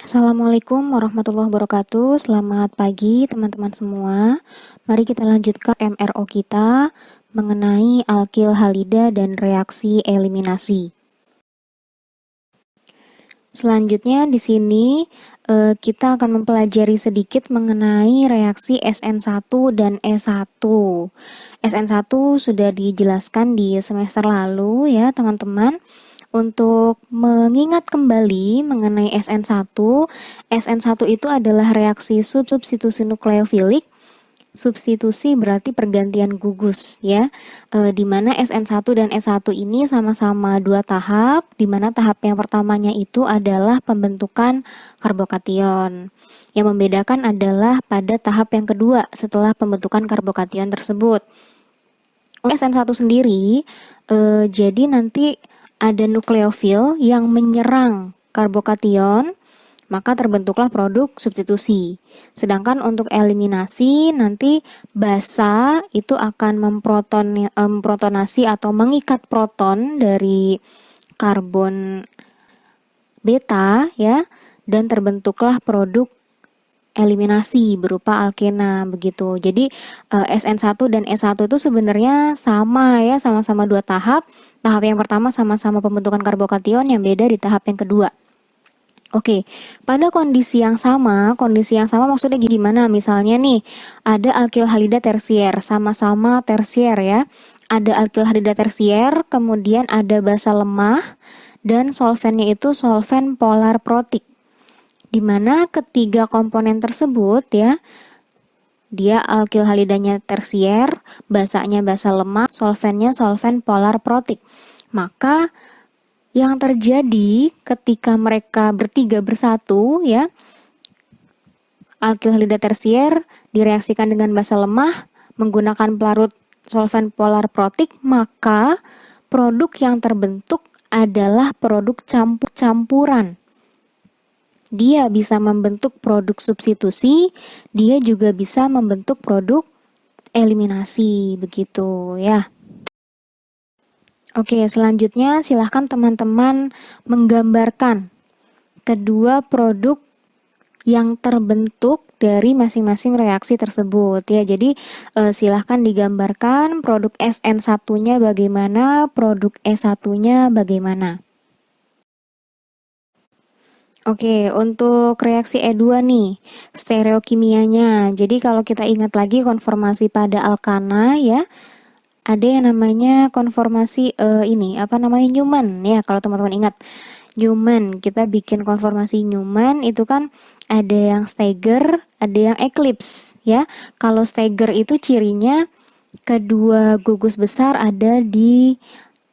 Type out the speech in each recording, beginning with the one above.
Assalamualaikum warahmatullahi wabarakatuh. Selamat pagi teman-teman semua. Mari kita lanjutkan MRO kita mengenai alkil halida dan reaksi eliminasi. Selanjutnya di sini kita akan mempelajari sedikit mengenai reaksi SN1 dan E1. SN1 sudah dijelaskan di semester lalu ya teman-teman. Untuk mengingat kembali mengenai SN1, SN1 itu adalah reaksi substitusi nukleofilik. Substitusi berarti pergantian gugus ya, di mana SN1 dan E1 ini sama-sama dua tahap, di mana tahap yang pertamanya itu adalah pembentukan karbokation. Yang membedakan adalah pada tahap yang kedua setelah pembentukan karbokation tersebut. Untuk SN1 sendiri, jadi nanti ada nukleofil yang menyerang karbokation, maka terbentuklah produk substitusi. Sedangkan untuk eliminasi nanti basa itu akan memprotonasi atau mengikat proton dari karbon beta ya, dan terbentuklah produk eliminasi berupa alkena begitu. Jadi SN1 dan E1 itu sebenarnya sama ya, sama-sama dua tahap. Tahap yang pertama sama-sama pembentukan karbokation, yang beda di tahap yang kedua. Oke, pada kondisi yang sama maksudnya gimana? Misalnya nih, ada alkil halida tersier, sama-sama tersier ya. Ada alkil halida tersier, kemudian ada basa lemah, dan solvennya itu solven polar protik. Di mana ketiga komponen tersebut ya, dia alkil halidanya tersier, basanya basa lemah, solvennya solven polar protik. Maka yang terjadi ketika mereka bertiga bersatu ya, alkil halida tersier direaksikan dengan basa lemah menggunakan pelarut solven polar protik, maka produk yang terbentuk adalah produk campuran. Dia bisa membentuk produk substitusi, dia juga bisa membentuk produk eliminasi, begitu ya. Oke, selanjutnya silahkan teman-teman menggambarkan kedua produk yang terbentuk dari masing-masing reaksi tersebut ya. Jadi silahkan digambarkan produk SN1-nya bagaimana, produk E1-nya bagaimana. Oke, untuk reaksi E2 nih, stereokimianya. Jadi kalau kita ingat lagi konformasi pada alkana ya, ada yang namanya konformasi Newman ya, kalau teman-teman ingat. Newman, kita bikin konformasi Newman itu kan ada yang stagger, ada yang eclipse ya. Kalau stagger itu cirinya kedua gugus besar ada di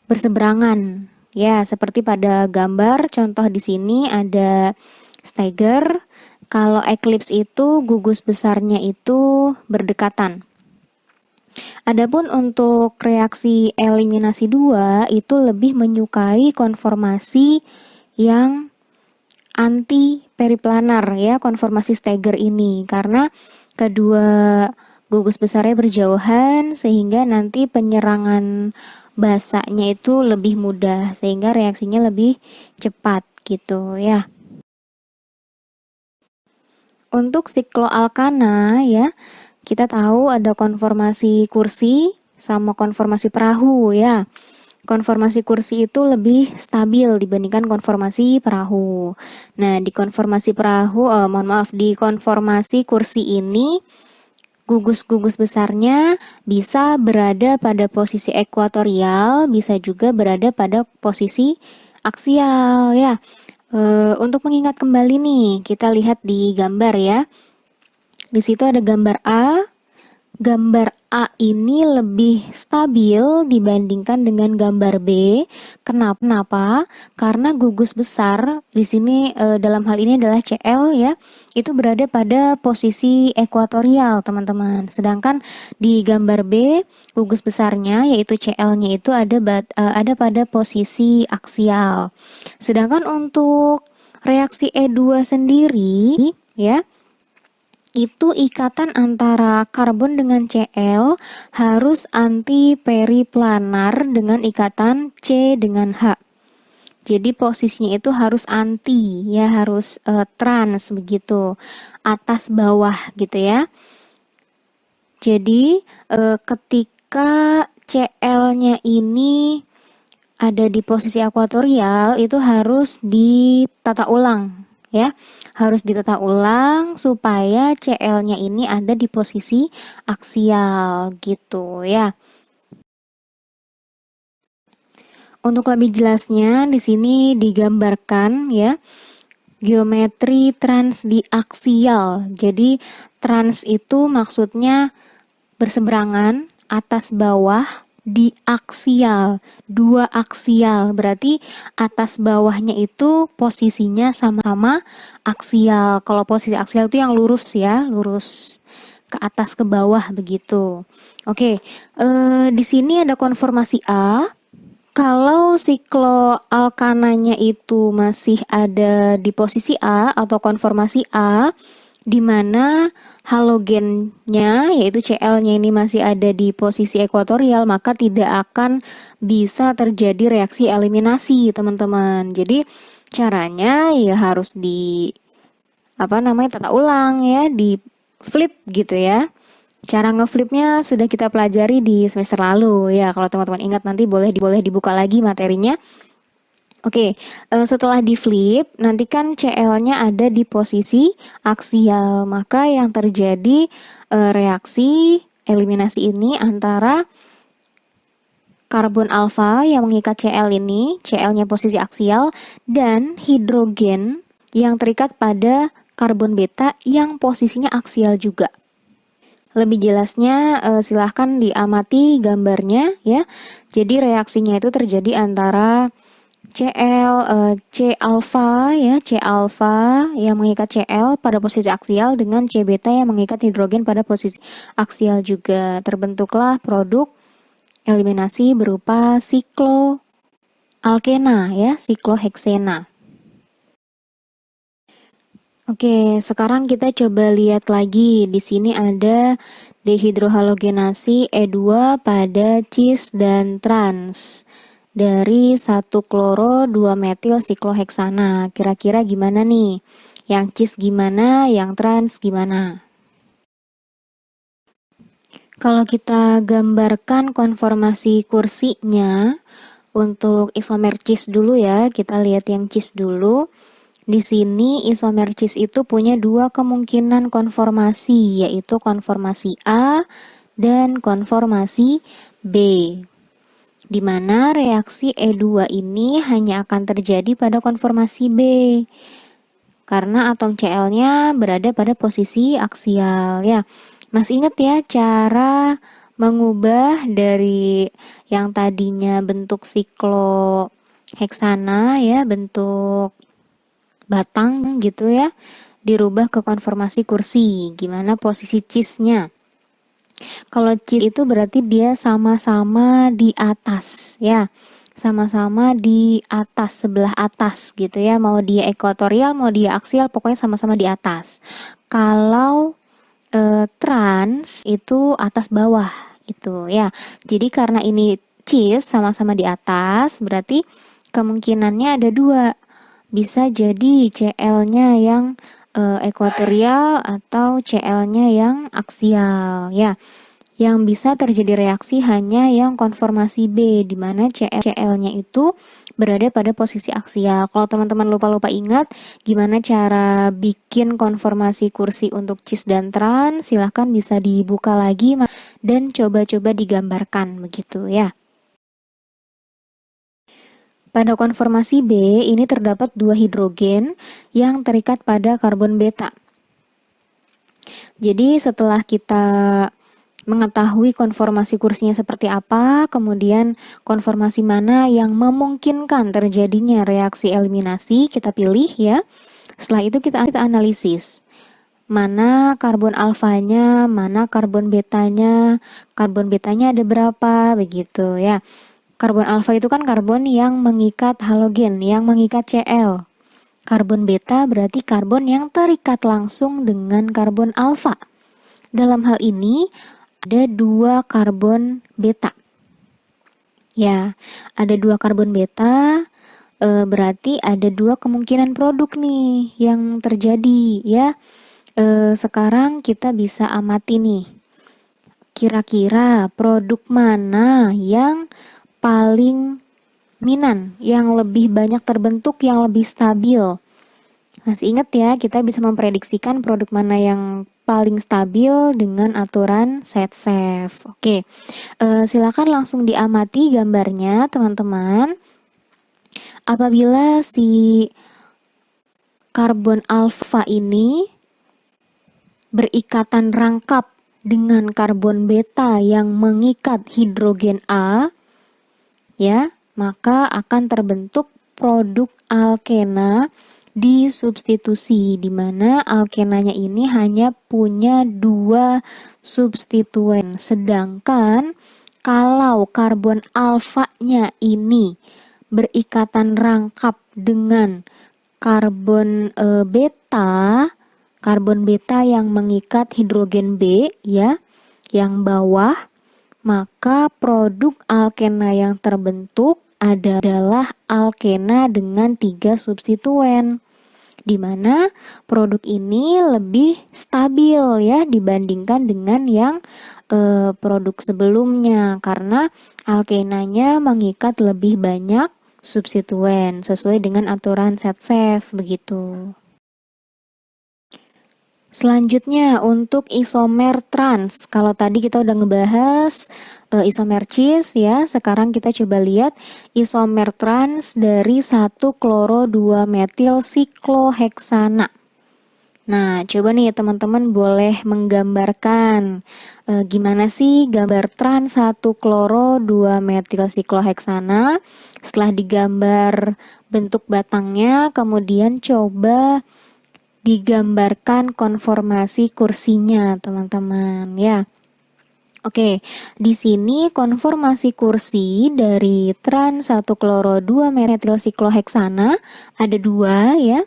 berseberangan. Ya, seperti pada gambar contoh di sini ada stagger. Kalau eclipse itu gugus besarnya itu berdekatan. Adapun untuk reaksi eliminasi 2 itu lebih menyukai konformasi yang anti periplanar ya, konformasi stagger ini, karena kedua gugus besarnya berjauhan sehingga nanti penyerangan basanya itu lebih mudah sehingga reaksinya lebih cepat gitu ya. Untuk sikloalkana ya, kita tahu ada konformasi kursi sama konformasi perahu ya. Konformasi kursi itu lebih stabil dibandingkan konformasi perahu. Nah, di konformasi di konformasi kursi ini gugus-gugus besarnya bisa berada pada posisi ekuatorial, bisa juga berada pada posisi aksial ya. Untuk mengingat kembali nih, kita lihat di gambar ya. Di situ ada gambar A. Gambar A ini lebih stabil dibandingkan dengan gambar B. Kenapa? Karena gugus besar di sini dalam hal ini adalah Cl ya, itu berada pada posisi ekuatorial teman-teman. Sedangkan di gambar B gugus besarnya yaitu Cl-nya itu ada pada posisi aksial. Sedangkan untuk reaksi E2 sendiri ya, itu ikatan antara karbon dengan Cl harus anti periplanar dengan ikatan C dengan H. Jadi posisinya itu harus anti ya, harus trans begitu. Atas bawah gitu ya. Jadi ketika Cl-nya ini ada di posisi ekuatorial itu harus ditata ulang ya. Harus ditata ulang supaya Cl-nya ini ada di posisi aksial gitu ya. Untuk lebih jelasnya di sini digambarkan ya geometri transdiaksial. Jadi trans itu maksudnya berseberangan, atas bawah, diaksial, dua aksial. Berarti atas bawahnya itu posisinya sama-sama aksial. Kalau posisi aksial itu yang lurus ya, lurus ke atas ke bawah begitu. Oke, di sini ada konformasi A. Kalau sikloalkananya itu masih ada di posisi A atau konformasi A, di mana halogennya yaitu Cl-nya ini masih ada di posisi ekuatorial, maka tidak akan bisa terjadi reaksi eliminasi, teman-teman. Jadi caranya ya harus tata ulang ya, di flip gitu ya. Cara ngeflipnya sudah kita pelajari di semester lalu ya. Kalau teman-teman ingat nanti boleh dibuka lagi materinya. Oke, setelah di flip, nanti kan Cl-nya ada di posisi aksial. Maka yang terjadi reaksi eliminasi ini antara karbon alfa yang mengikat Cl ini, Cl-nya posisi aksial, dan hidrogen yang terikat pada karbon beta yang posisinya aksial juga. Lebih jelasnya silahkan diamati gambarnya ya. Jadi reaksinya itu terjadi antara C alfa ya, C alfa yang mengikat Cl pada posisi aksial dengan C beta yang mengikat hidrogen pada posisi aksial juga. Terbentuklah produk eliminasi berupa sikloalkena ya, sikloheksena. Oke, sekarang kita coba lihat lagi. Di sini ada dehidrohalogenasi E2 pada cis dan trans dari 1 kloro 2 metil sikloheksana. Kira-kira gimana nih? Yang cis gimana, yang trans gimana? Kalau kita gambarkan konformasi kursinya untuk isomer cis dulu ya, kita lihat yang cis dulu. Di sini isomer cis itu punya dua kemungkinan konformasi, yaitu konformasi A dan konformasi B. Di mana reaksi E2 ini hanya akan terjadi pada konformasi B. Karena atom Cl-nya berada pada posisi aksial ya. Masih ingat ya cara mengubah dari yang tadinya bentuk sikloheksana ya, bentuk batang gitu ya, dirubah ke konformasi kursi. Gimana posisi cisnya? Kalau cis itu berarti dia sama-sama di atas ya, sama-sama di atas, sebelah atas gitu ya, mau dia ekuatorial mau dia aksial, pokoknya sama-sama di atas. Kalau trans itu atas bawah itu ya. Jadi karena ini cis sama-sama di atas, berarti kemungkinannya ada dua. Bisa jadi Cl-nya yang ekuatorial atau Cl-nya yang aksial ya. Yang bisa terjadi reaksi hanya yang konformasi B, di mana Cl-nya itu berada pada posisi aksial. Kalau teman-teman lupa ingat gimana cara bikin konformasi kursi untuk cis dan trans, silahkan bisa dibuka lagi dan coba-coba digambarkan begitu ya. Pada konformasi B, ini terdapat dua hidrogen yang terikat pada karbon beta. Jadi setelah kita mengetahui konformasi kursinya seperti apa, kemudian konformasi mana yang memungkinkan terjadinya reaksi eliminasi, kita pilih ya. Setelah itu kita analisis. Mana karbon alfanya, mana karbon betanya ada berapa, begitu ya. Karbon alfa itu kan karbon yang mengikat halogen, yang mengikat Cl. Karbon beta berarti karbon yang terikat langsung dengan karbon alfa. Dalam hal ini ada dua karbon beta. Ya, ada dua karbon beta berarti ada dua kemungkinan produk nih yang terjadi ya. Sekarang kita bisa amati nih. Kira-kira produk mana yang paling dominan, yang lebih banyak terbentuk, yang lebih stabil? Masih ingat ya, kita bisa memprediksikan produk mana yang paling stabil dengan aturan set safe. Oke, silakan langsung diamati gambarnya teman-teman. Apabila si karbon alfa ini berikatan rangkap dengan karbon beta yang mengikat hidrogen A, ya, maka akan terbentuk produk alkena disubstitusi, di mana alkenanya ini hanya punya dua substituen. Sedangkan kalau karbon alfanya ini berikatan rangkap dengan karbon beta yang mengikat hidrogen B ya, yang bawah, maka produk alkena yang terbentuk adalah alkena dengan 3 substituen, di mana produk ini lebih stabil ya dibandingkan dengan yang produk sebelumnya, karena alkenanya mengikat lebih banyak substituen sesuai dengan aturan set safe begitu. Selanjutnya untuk isomer trans. Kalau tadi kita udah ngebahas isomer cis ya, sekarang kita coba lihat isomer trans dari 1-kloro-2-metil sikloheksana. Nah, coba nih teman-teman boleh menggambarkan gimana sih gambar trans 1-kloro-2-metil sikloheksana. Setelah digambar bentuk batangnya, kemudian coba digambarkan konformasi kursinya, teman-teman ya. Oke, di sini konformasi kursi dari trans 1-kloro-2-metil sikloheksana ada dua ya.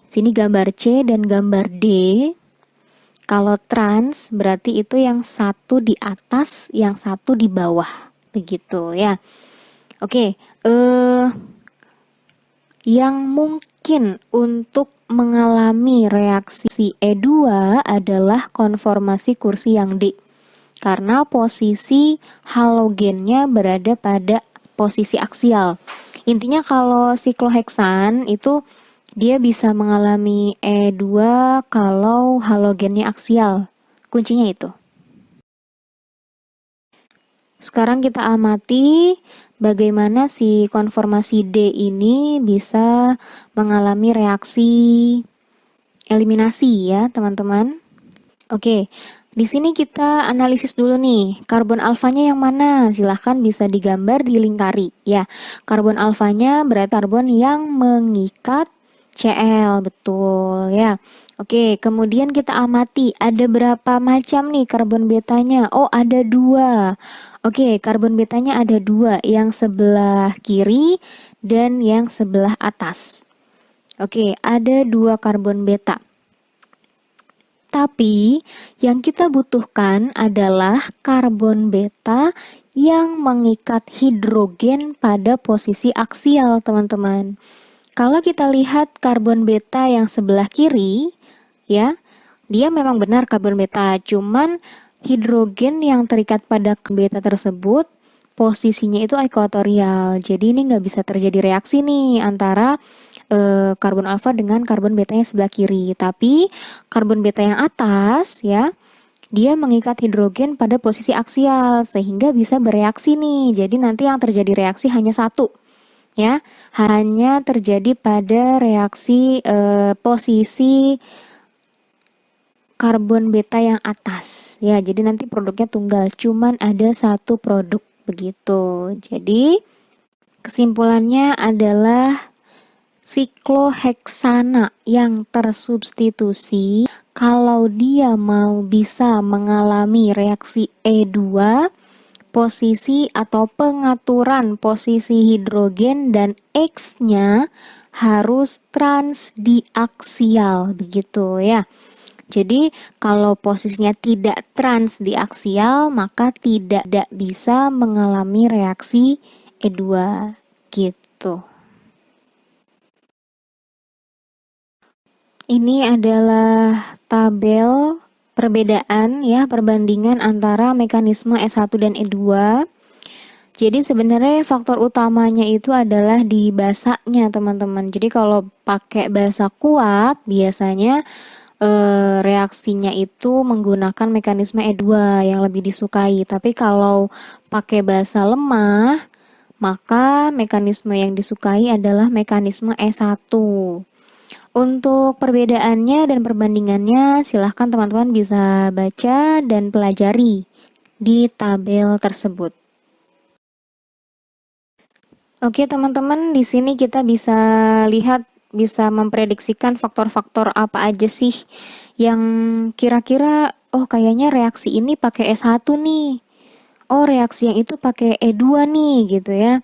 Sini gambar C dan gambar D. Kalau trans berarti itu yang satu di atas, yang satu di bawah, begitu ya. Oke, yang mungkin untuk mengalami reaksi E2 adalah konformasi kursi yang D, karena posisi halogennya berada pada posisi aksial. Intinya kalau sikloheksan itu dia bisa mengalami E2 kalau halogennya aksial. Kuncinya itu. Sekarang kita amati bagaimana si konformasi D ini bisa mengalami reaksi eliminasi ya, teman-teman. Oke, di sini kita analisis dulu nih, karbon alfanya yang mana? Silahkan bisa digambar di lingkari ya. Karbon alfanya berarti karbon yang mengikat Cl, betul ya. Oke, kemudian kita amati ada berapa macam nih karbon betanya? Oh, ada dua. Oke, karbon betanya ada dua, yang sebelah kiri dan yang sebelah atas. Oke, ada dua karbon beta. Tapi yang kita butuhkan adalah karbon beta yang mengikat hidrogen pada posisi aksial, teman-teman. Kalau kita lihat karbon beta yang sebelah kiri, ya, dia memang benar karbon beta, cuman hidrogen yang terikat pada beta tersebut posisinya itu ekuatorial. Jadi ini nggak bisa terjadi reaksi nih antara karbon alfa dengan karbon beta yang sebelah kiri. Tapi karbon beta yang atas, ya, dia mengikat hidrogen pada posisi aksial sehingga bisa bereaksi nih. Jadi nanti yang terjadi reaksi hanya satu. Ya, hanya terjadi pada reaksi posisi karbon beta yang atas. Ya, jadi nanti produknya tunggal, cuman ada satu produk begitu. Jadi kesimpulannya adalah sikloheksana yang tersubstitusi kalau dia mau bisa mengalami reaksi E2, posisi atau pengaturan posisi hidrogen dan X-nya harus transdiaksial begitu ya. Jadi kalau posisinya tidak transdiaksial maka tidak bisa mengalami reaksi E2 gitu. Ini adalah tabel perbedaan ya, perbandingan antara mekanisme S1 dan E2. Jadi sebenarnya faktor utamanya itu adalah di basanya, teman-teman. Jadi kalau pakai basa kuat, biasanya reaksinya itu menggunakan mekanisme E2 yang lebih disukai. Tapi kalau pakai basa lemah, maka mekanisme yang disukai adalah mekanisme E1. Untuk perbedaannya dan perbandingannya, silahkan teman-teman bisa baca dan pelajari di tabel tersebut. Oke, teman-teman, di sini kita bisa lihat, bisa memprediksikan faktor-faktor apa aja sih yang kira-kira, oh kayaknya reaksi ini pakai S1 nih. Oh, reaksi yang itu pakai E2 nih, gitu ya.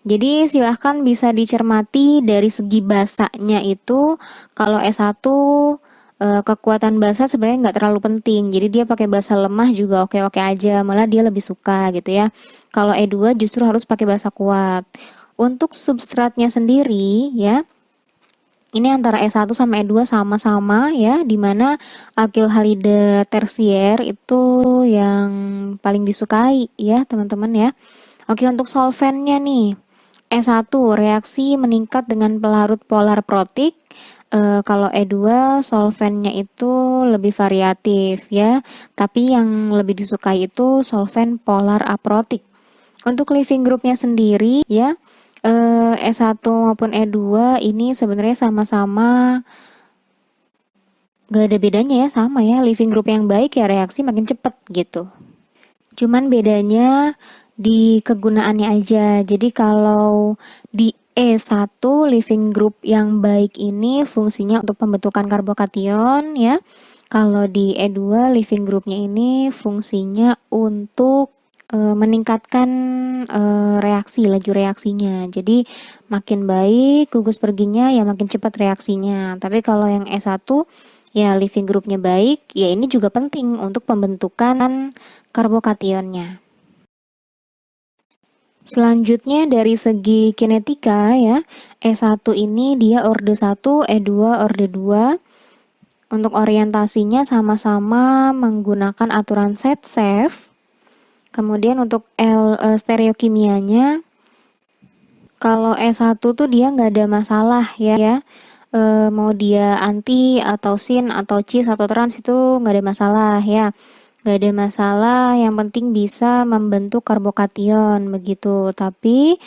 Jadi silahkan bisa dicermati dari segi basanya itu, kalau S1 kekuatan basa sebenarnya nggak terlalu penting. Jadi dia pakai basa lemah juga oke-oke aja, malah dia lebih suka gitu ya. Kalau E2 justru harus pakai basa kuat. Untuk substratnya sendiri ya, ini antara E1 sama E2 sama-sama ya, dimana alkilhalida tersier itu yang paling disukai ya teman-teman ya. Oke, untuk solvennya nih, E1 reaksi meningkat dengan pelarut polar protik. Kalau E2 solvennya itu lebih variatif ya, tapi yang lebih disukai itu solven polar aprotik. Untuk living groupnya sendiri ya, E1 maupun E2 ini sebenarnya sama-sama gak ada bedanya ya, sama ya, living group yang baik ya reaksi makin cepet gitu. Cuman bedanya di kegunaannya aja. Jadi kalau di E1 living group yang baik ini fungsinya untuk pembentukan karbokation ya. Kalau di E2 living groupnya ini fungsinya untuk meningkatkan reaksi, laju reaksinya. Jadi makin baik gugus perginya ya makin cepat reaksinya. Tapi kalau yang E1 ya living groupnya baik, ya ini juga penting untuk pembentukan karbokationnya. Selanjutnya dari segi kinetika ya, E1 ini dia orde 1, E2 orde 2. Untuk orientasinya sama-sama menggunakan aturan set safe. Kemudian untuk stereokimianya, kalau S1 tuh dia nggak ada masalah ya. Mau dia anti atau sin atau cis atau trans itu nggak ada masalah ya. Nggak ada masalah, yang penting bisa membentuk karbokation begitu. Tapi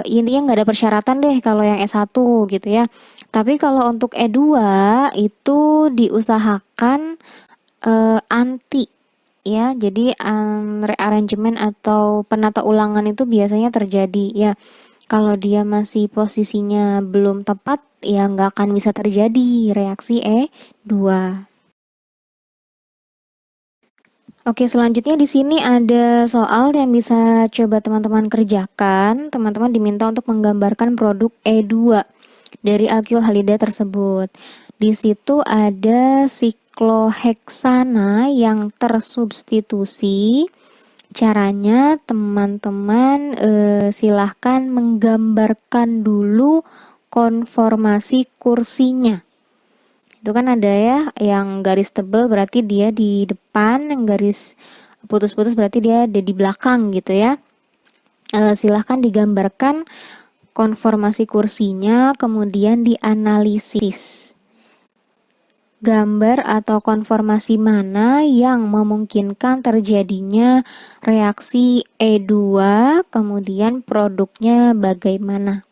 intinya nggak ada persyaratan deh kalau yang S1 gitu ya. Tapi kalau untuk E2 itu diusahakan anti ya, jadi rearrangement atau penata ulangan itu biasanya terjadi ya. Kalau dia masih posisinya belum tepat ya nggak akan bisa terjadi reaksi E2. Oke, selanjutnya di sini ada soal yang bisa coba teman-teman kerjakan. Teman-teman diminta untuk menggambarkan produk E2 dari alkyl halida tersebut. Di situ ada sikloheksana yang tersubstitusi. Caranya teman-teman silahkan menggambarkan dulu konformasi kursinya. Itu kan ada ya, yang garis tebal berarti dia di depan, yang garis putus-putus berarti dia ada di belakang gitu ya. Silahkan digambarkan konformasi kursinya, kemudian dianalisis. Gambar atau konformasi mana yang memungkinkan terjadinya reaksi E2, kemudian produknya bagaimana.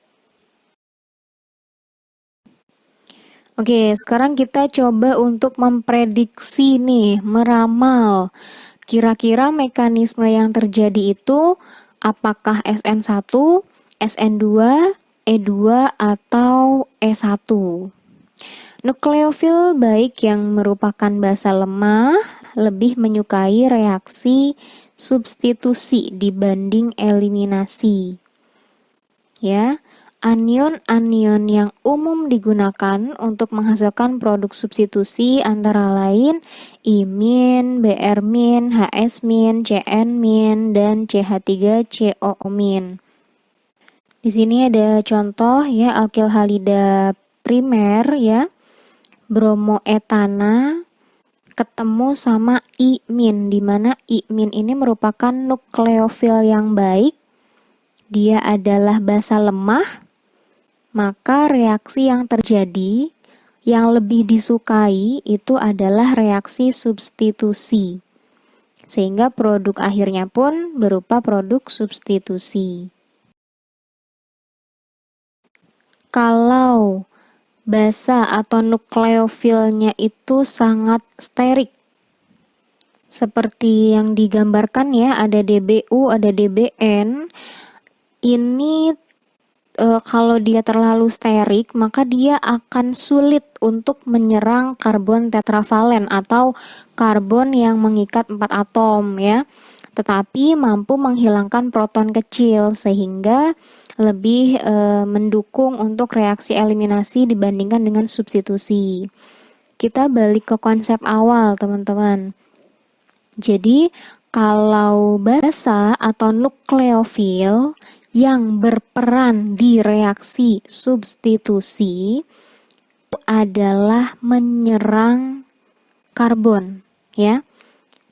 Oke, sekarang kita coba untuk memprediksi nih, meramal. Kira-kira mekanisme yang terjadi itu apakah SN1, SN2, E2, atau E1. Nukleofil baik yang merupakan basa lemah lebih menyukai reaksi substitusi dibanding eliminasi. Ya. Anion-anion yang umum digunakan untuk menghasilkan produk substitusi antara lain imin, Br-min, HS-min, Cn-min, dan CH3COO-min. Di sini ada contoh ya alkyl halida primer ya. bromoetana ketemu sama imin, di mana imin ini merupakan nukleofil yang baik, dia adalah basa lemah, maka reaksi yang terjadi yang lebih disukai itu adalah reaksi substitusi. Sehingga produk akhirnya pun berupa produk substitusi. Kalau basa atau nukleofilnya itu sangat sterik, seperti yang digambarkan ya, ada DBU, ada DBN. Ini kalau dia terlalu sterik, maka dia akan sulit untuk menyerang karbon tetravalen atau karbon yang mengikat 4 atom ya. Tetapi mampu menghilangkan proton kecil sehingga lebih mendukung untuk reaksi eliminasi dibandingkan dengan substitusi. Kita balik ke konsep awal, teman-teman. Jadi, kalau basa atau nukleofil yang berperan di reaksi substitusi itu adalah menyerang karbon, ya.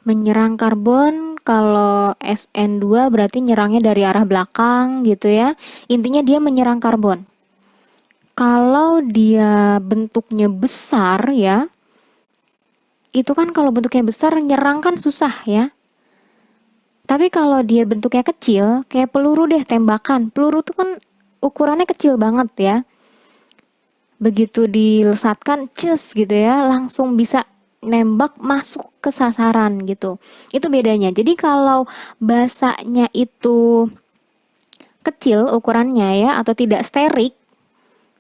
Menyerang karbon, kalau SN2 berarti nyerangnya dari arah belakang gitu ya. Intinya dia menyerang karbon. Kalau dia bentuknya besar ya, itu kan kalau bentuknya besar nyerang kan susah ya. Tapi kalau dia bentuknya kecil, kayak peluru deh, tembakan. Peluru tuh kan ukurannya kecil banget ya. Begitu dilesatkan, ces gitu ya, langsung bisa nembak masuk ke sasaran gitu. Itu bedanya. Jadi kalau basanya itu kecil ukurannya ya, atau tidak sterik,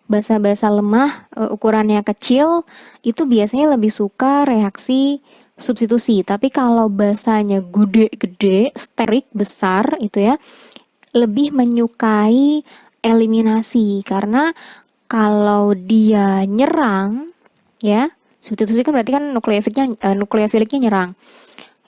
basa-basa lemah ukurannya kecil, itu biasanya lebih suka reaksi substitusi. Tapi kalau basanya gede-gede, sterik, besar itu ya, lebih menyukai eliminasi. Karena kalau dia nyerang ya, substitusi kan berarti kan nukleofiliknya nyerang.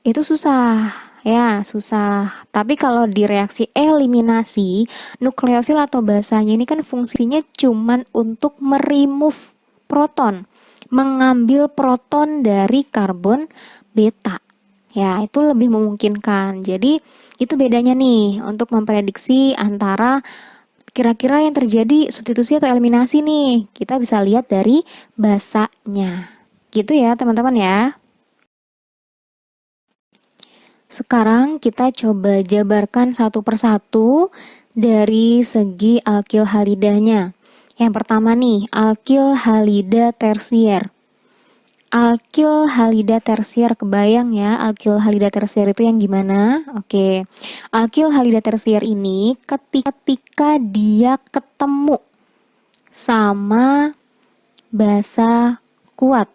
Itu susah, ya susah. Tapi kalau di reaksi eliminasi, nukleofil atau basanya ini kan fungsinya cuman untuk meremove proton, mengambil proton dari karbon beta. Ya, itu lebih memungkinkan. Jadi, itu bedanya nih untuk memprediksi antara kira-kira yang terjadi substitusi atau eliminasi nih. Kita bisa lihat dari basanya. Gitu ya teman-teman ya. Sekarang kita coba jabarkan satu persatu dari segi alkil halidanya. Yang pertama nih, alkil halida tersier. Alkil halida tersier, kebayang ya alkil halida tersier itu yang gimana? Oke, alkil halida tersier ini ketika dia ketemu sama basa kuat.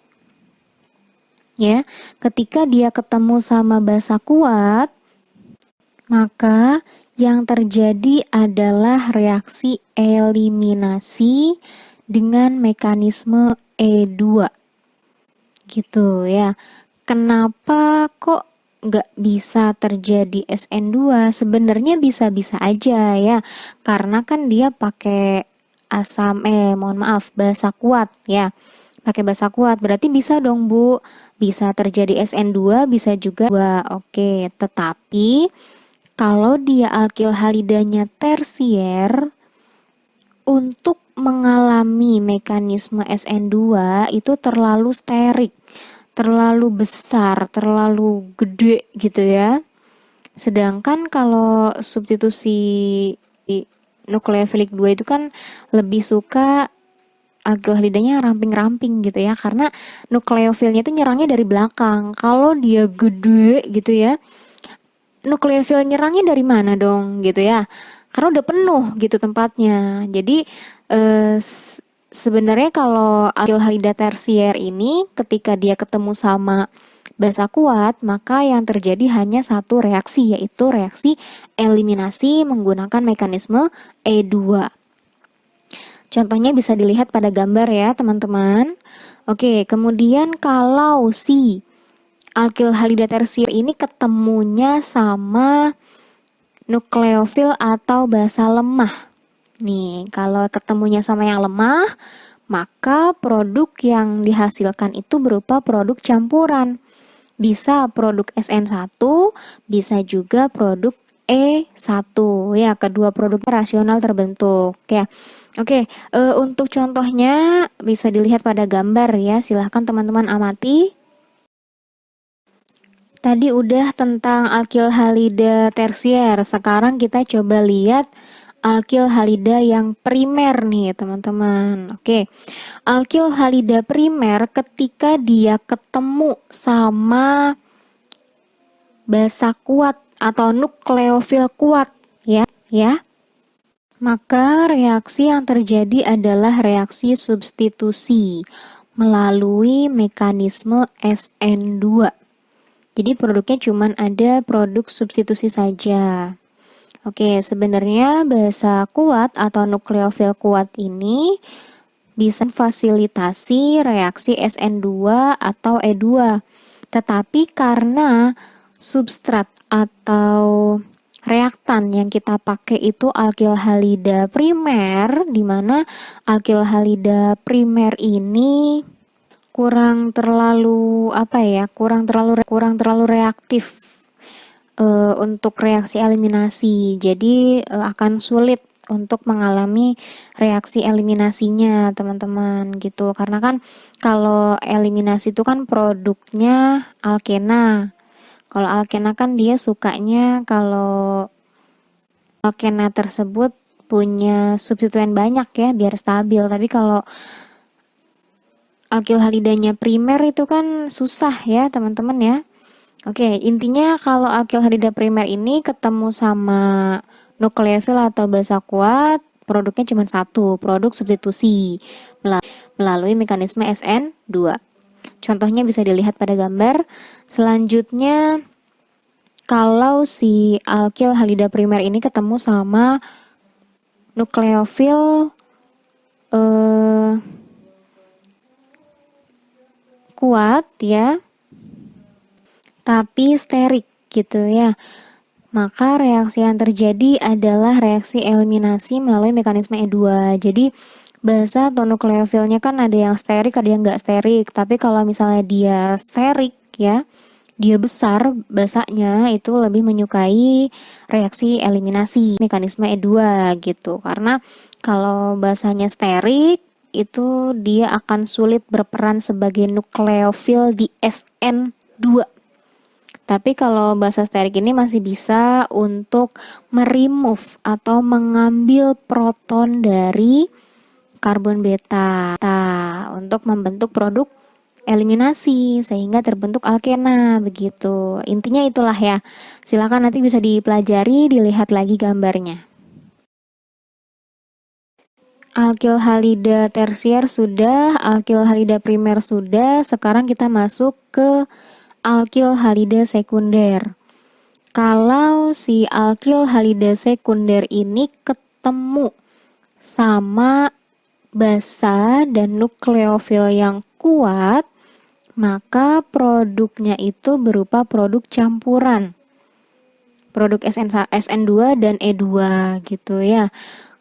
Ya, ketika dia ketemu sama basa kuat, maka yang terjadi adalah reaksi eliminasi dengan mekanisme E2. Gitu ya. Kenapa kok nggak bisa terjadi SN2? Sebenarnya bisa-bisa aja ya. Karena kan dia pakai basa kuat ya. Pakai basa kuat, berarti bisa dong Bu, bisa terjadi SN2, bisa juga 2. Oke, tetapi kalau dia alkil halidanya tersier, untuk mengalami mekanisme SN2 itu terlalu sterik, terlalu besar, terlalu gede gitu ya. Sedangkan kalau substitusi nukleofilik 2 itu kan lebih suka alkil halidanya ramping-ramping gitu ya, karena nukleofilnya itu nyerangnya dari belakang. Kalau dia gede gitu ya, nukleofil nyerangnya dari mana dong gitu ya, karena udah penuh gitu tempatnya. Jadi sebenarnya kalau alkil halida tersier ini ketika dia ketemu sama basa kuat, maka yang terjadi hanya satu reaksi, yaitu reaksi eliminasi menggunakan mekanisme E2. Contohnya bisa dilihat pada gambar ya teman-teman. Oke, kemudian kalau si alkil halida tersier ini ketemunya sama nukleofil atau basa lemah. Nih, kalau ketemunya sama yang lemah, maka produk yang dihasilkan itu berupa produk campuran. Bisa produk SN1, bisa juga produk E1. Ya, kedua produk rasional terbentuk. Ya. Oke, untuk contohnya bisa dilihat pada gambar ya. Silahkan teman-teman amati. Tadi udah tentang alkil halida tersier. Sekarang kita coba lihat alkil halida yang primer nih, teman-teman. Oke. Alkil halida primer ketika dia ketemu sama basa kuat atau nukleofil kuat ya, maka reaksi yang terjadi adalah reaksi substitusi melalui mekanisme SN2. Jadi produknya cuma ada produk substitusi saja. Oke, sebenarnya basa kuat atau nukleofil kuat ini bisa fasilitasi reaksi SN2 atau E2. Tetapi karena substrat atau reaktan yang kita pakai itu alkil halida primer, di mana alkil halida primer ini kurang terlalu reaktif untuk reaksi eliminasi. Jadi akan sulit untuk mengalami reaksi eliminasinya, teman-teman, gitu. Karena kan kalau eliminasi itu kan produknya alkena. Kalau alkena kan dia sukanya kalau alkena tersebut punya substituen banyak ya biar stabil. Tapi kalau alkil halidanya primer itu kan susah ya, teman-teman ya. Oke, intinya kalau alkil halida primer ini ketemu sama nukleofil atau basa kuat, produknya cuma satu, produk substitusi melalui mekanisme SN2. Contohnya bisa dilihat pada gambar. Selanjutnya, kalau si alkil halida primer ini ketemu sama nukleofil kuat ya, tapi sterik gitu ya, maka reaksi yang terjadi adalah reaksi eliminasi melalui mekanisme E2. Jadi basa atau nukleofilnya kan ada yang sterik, ada yang nggak sterik. Tapi kalau misalnya dia sterik ya, dia besar basanya, itu lebih menyukai reaksi eliminasi mekanisme E2 gitu. Karena kalau basanya sterik itu dia akan sulit berperan sebagai nukleofil di SN2. Tapi kalau basa sterik ini masih bisa untuk meremove atau mengambil proton dari karbon beta untuk membentuk produk eliminasi sehingga terbentuk alkena begitu. Intinya itulah ya. Silakan nanti bisa dipelajari, dilihat lagi gambarnya. Alkil halida tersier sudah, alkil halida primer sudah. Sekarang kita masuk ke alkil halida sekunder. Kalau si alkil halida sekunder ini ketemu sama basa dan nukleofil yang kuat, maka produknya itu berupa produk campuran. Produk SN2 dan E2 gitu ya.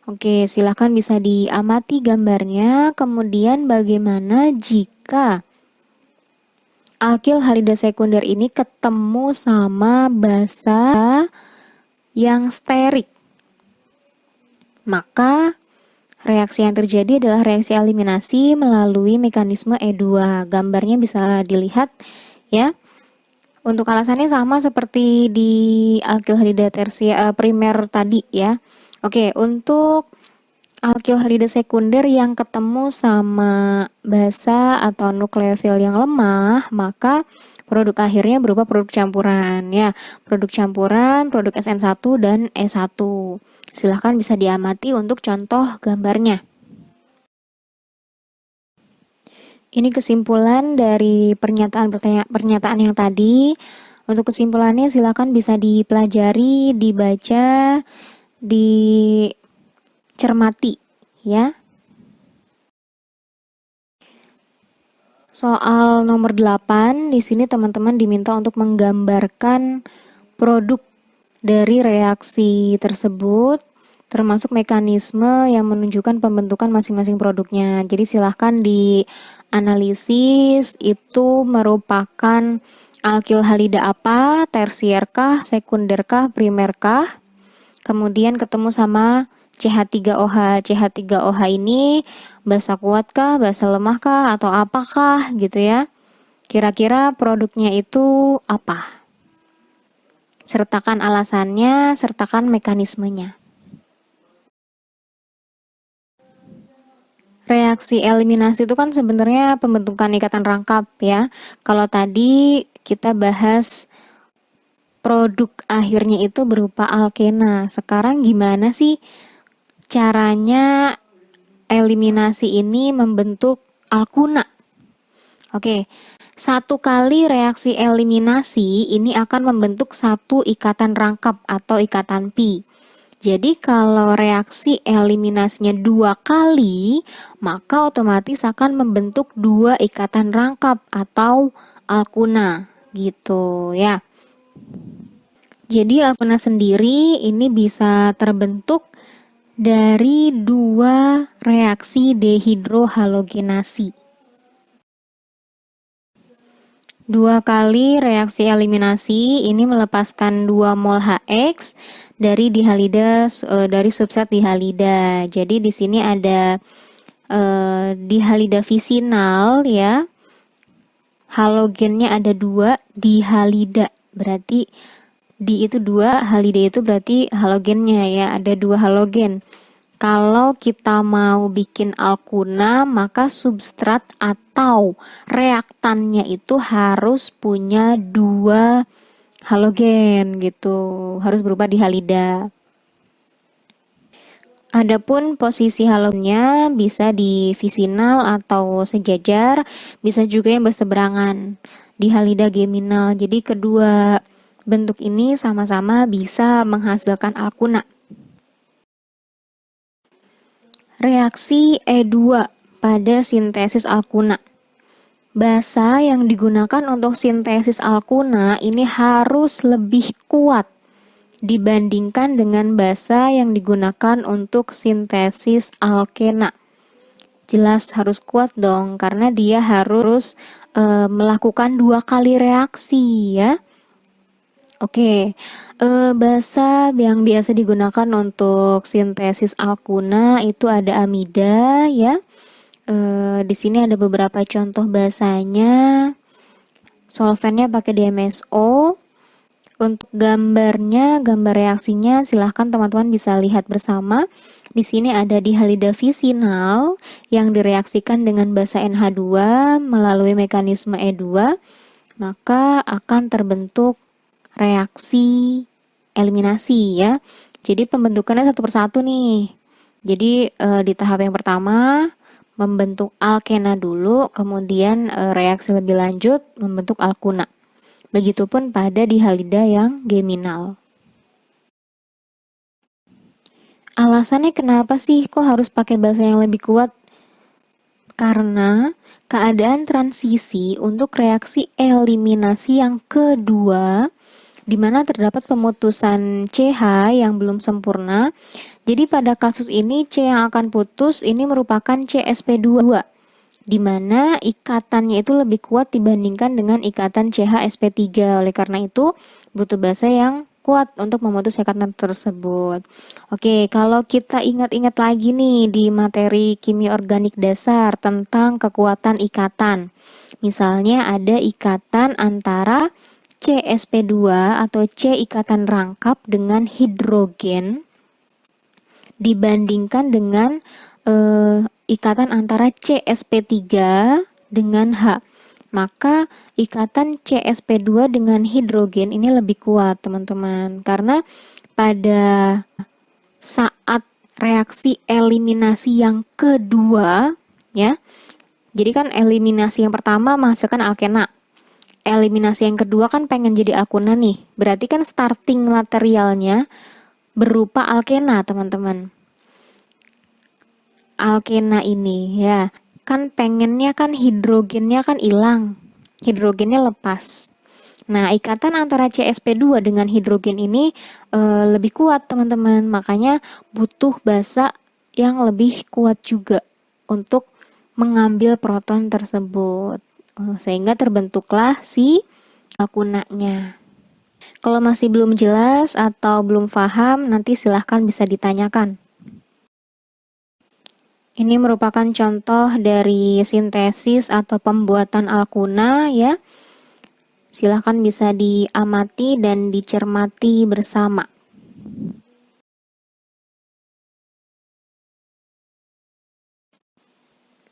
Oke, silakan bisa diamati gambarnya. Kemudian bagaimana jika alkil halida sekunder ini ketemu sama basa yang sterik? Maka reaksi yang terjadi adalah reaksi eliminasi melalui mekanisme E2. Gambarnya bisa dilihat ya. Untuk alasannya sama seperti di alkil halida tersier primer tadi ya. Oke, untuk alkil halida sekunder yang ketemu sama basa atau nukleofil yang lemah, maka produk akhirnya berupa produk campuran ya. Produk campuran, produk SN1 dan E1. Silahkan bisa diamati untuk contoh gambarnya. Ini kesimpulan dari pernyataan yang tadi. Untuk kesimpulannya silakan bisa dipelajari, dibaca, dicermati ya. Soal nomor 8, di sini teman-teman diminta untuk menggambarkan produk dari reaksi tersebut. termasuk mekanisme yang menunjukkan pembentukan masing-masing produknya. Jadi silahkan dianalisis itu merupakan alkil halida apa, tersierkah, sekunderkah, primerkah, kemudian ketemu sama CH3OH. CH3OH ini basa kuatkah, basa lemahkah, atau apakah gitu ya. Kira-kira produknya itu apa? Sertakan alasannya, sertakan mekanismenya. Reaksi eliminasi itu kan sebenarnya pembentukan ikatan rangkap ya. Kalau tadi kita bahas produk akhirnya itu berupa alkena. Sekarang gimana sih caranya eliminasi ini membentuk alkuna? Oke, satu kali reaksi eliminasi ini akan membentuk satu ikatan rangkap atau ikatan pi. Jadi kalau reaksi eliminasinya 2 kali, maka otomatis akan membentuk 2 ikatan rangkap atau alkuna gitu ya. Jadi alkuna sendiri ini bisa terbentuk dari 2 reaksi dehidrohalogenasi. 2 kali reaksi eliminasi ini melepaskan 2 mol HX dari dihalida dari substrat dihalida. Jadi di sini ada dihalida visinal ya. Halogennya ada 2 dihalida. Berarti di itu 2, halida itu berarti halogennya ya, ada 2 halogen. Kalau kita mau bikin alkuna, maka substrat atau reaktannya itu harus punya 2 halogen gitu, harus berupa dihalida. Adapun posisi halogennya bisa di visinal atau sejajar, bisa juga yang berseberangan, dihalida geminal. Jadi kedua bentuk ini sama-sama bisa menghasilkan alkuna. Reaksi E2 pada sintesis alkuna. Basa yang digunakan untuk sintesis alkuna ini harus lebih kuat dibandingkan dengan basa yang digunakan untuk sintesis alkena. Jelas harus kuat dong, karena dia harus melakukan 2 kali reaksi ya. Oke, basa yang biasa digunakan untuk sintesis alkuna itu ada amida ya. Di sini ada beberapa contoh basanya. Solvennya pakai DMSO. Untuk gambarnya, gambar reaksinya silahkan teman-teman bisa lihat bersama. Di sini ada dihalida visinal yang direaksikan dengan basa NH2 melalui mekanisme E2, maka akan terbentuk reaksi eliminasi ya. Jadi pembentukannya satu persatu nih. Jadi di tahap yang pertama membentuk alkena dulu, kemudian reaksi lebih lanjut membentuk alkuna. Begitupun pada dihalida yang geminal. Alasannya kenapa sih kok harus pakai basa yang lebih kuat? Karena keadaan transisi untuk reaksi eliminasi yang kedua di mana terdapat pemutusan CH yang belum sempurna. Jadi pada kasus ini C yang akan putus ini merupakan CsP2, di mana ikatannya itu lebih kuat dibandingkan dengan ikatan CHsP3. Oleh karena itu butuh basa yang kuat untuk memutus ikatan tersebut. Oke, kalau kita ingat-ingat lagi nih di materi kimia organik dasar tentang kekuatan ikatan. Misalnya ada ikatan antara CsP2 atau C ikatan rangkap dengan hidrogen dibandingkan dengan ikatan antara CsP3 dengan H. Maka ikatan CsP2 dengan hidrogen ini lebih kuat teman-teman, karena pada saat reaksi eliminasi yang kedua ya, jadi kan eliminasi yang pertama menghasilkan alkena, eliminasi yang kedua kan pengen jadi alkuna nih, berarti kan starting materialnya berupa alkena teman-teman. Alkena ini ya kan pengennya kan hidrogennya kan hilang, hidrogennya lepas. Nah, ikatan antara CsP2 dengan hidrogen ini lebih kuat, teman-teman. Makanya butuh basa yang lebih kuat juga untuk mengambil proton tersebut. Sehingga terbentuklah si alkunanya. Kalau masih belum jelas atau belum paham, nanti silahkan bisa ditanyakan. Ini merupakan contoh dari sintesis atau pembuatan alkuna ya. Silahkan bisa diamati dan dicermati bersama.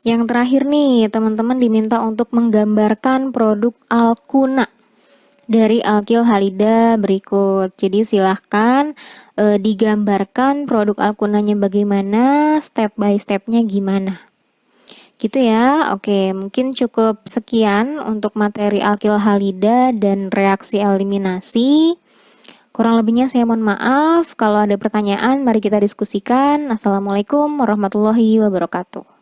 Yang terakhir nih, teman-teman diminta untuk menggambarkan produk alkuna dari alkil halida berikut. Jadi silahkan digambarkan produk alkunanya bagaimana, step by stepnya gimana. Gitu ya. Oke, mungkin cukup sekian untuk materi alkil halida dan reaksi eliminasi. Kurang lebihnya saya mohon maaf. Kalau ada pertanyaan, mari kita diskusikan. Assalamualaikum warahmatullahi wabarakatuh.